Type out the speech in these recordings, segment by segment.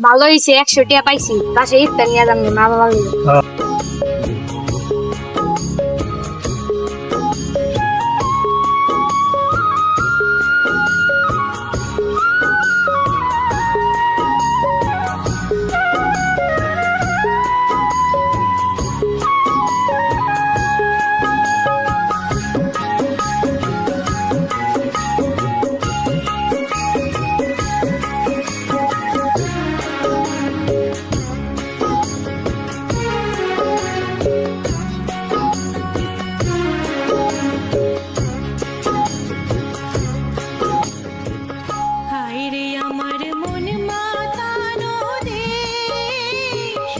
ভালো হয়েছে 100 টাকা পাইছি পাশে ইফতার নিয়ে যাবো মা বাবা মিলে। হায়রে আমার মন মাতানো দেশ,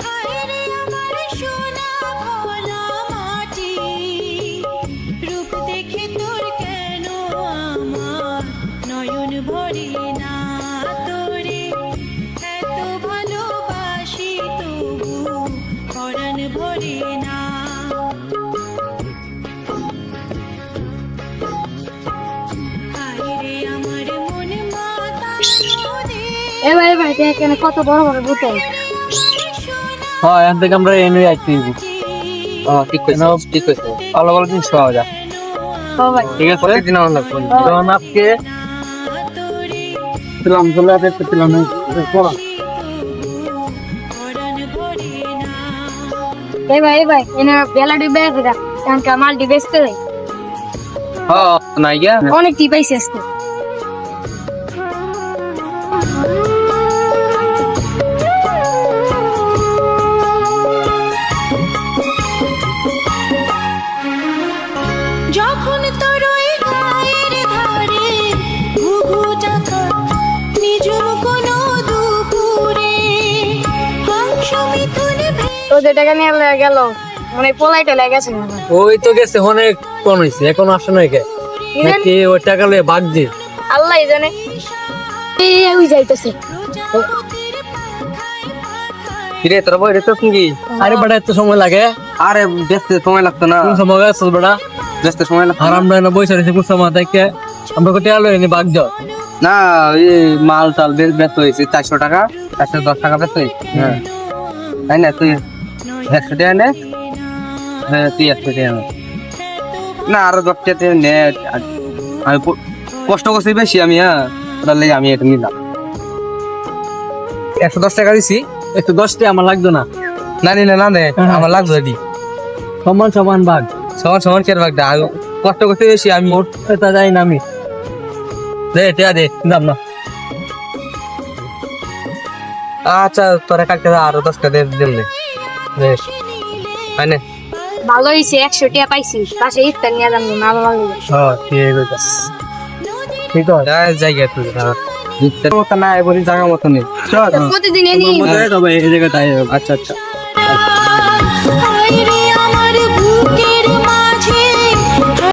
হায়রে আমার সোনা ভোলা মাটি, রূপ দেখে তোর কেন আমার নয়ন ভরে না, তোরে এত ভালোবাসি তবু পরাণ ভরে না। হায়রে আমার মন মাতানো দেশ, এবার এবার দেখেন কত বড় বড় বোতল। হ্যাঁ এখান থেকে আমরা এনে আসছি। ঠিক কইছো ঠিক কইছো ভালো ভালো জিনিস পাওয়া যায়। সবাই ঠিক আছে দিন আমার লাগবে তখন আজকে ছিলাম চলে আসতে ছিলাম এবার এনে বেলা ডিবে আছে কারণ কামাল ডিবেস্তে হ্যাঁ নাই গিয়া অনেক টি পাইছে আজকে। যখন তোর ওই গায়ের ধারে ঘুঘু ডাকা নিজম কোনো দুপুরে হংস মিথুন তোদের টাকা নিয়ে গেল মানে পোলাইটা লেগেছে ওই তো গেছে অনেক কোন হয়েছে এখন আসে নাই কে নাকি ওই টাকা লয়ে বাগ দি আল্লাহ জানে ওই যাইতেছে। কিরে তোর বই রেতো কি আরে বড় এত সময় লাগে আরে দেখতে সময় লাগতো না কোন সময় গেছে বড় দেখতে সময় লাগতো হারাম না বইসা রয়েছে কোন সময় দেখে আমরা কোটি আলো এনে বাগ দাও না এই মাল টাল ব্যস্ত হয়েছে 400 টাকা 410 টাকা ব্যস্ত হয়েছে হ্যাঁ তাই না তুই 100 টাকা নে হ্যাঁ তুই 100 টাকা নে না আরো 10 টাকা নে আমি কষ্ট করছি বেশি আমি হ্যাঁ তার লেগে আমি এটা নিলাম 110 টাকা দিছি একটু 10 টাকা আমার লাগতো না না না নে আমার লাগবে দি সমান সমান বাগ সমান সমান কেয়ার ভাগ দা কষ্ট করতে বেশি আমি এটা যাই না আমি দে টিয়া দে দাম না আচ্ছা তোরা কালকে আরো 10 টাকা দিন দে বেশ আনে ভালো হয়েছে 100 টাকা পাইছি পাশে ইফতার নিয়ে যাবো মা বাবা মিলে। হ্যাঁ ঠিক আছে ঠিক আছে জায়গা তুই মতো না এবারে জায়গা মতো নেই প্রতিদিন এনি তবে এই জায়গাটাই আচ্ছা আচ্ছা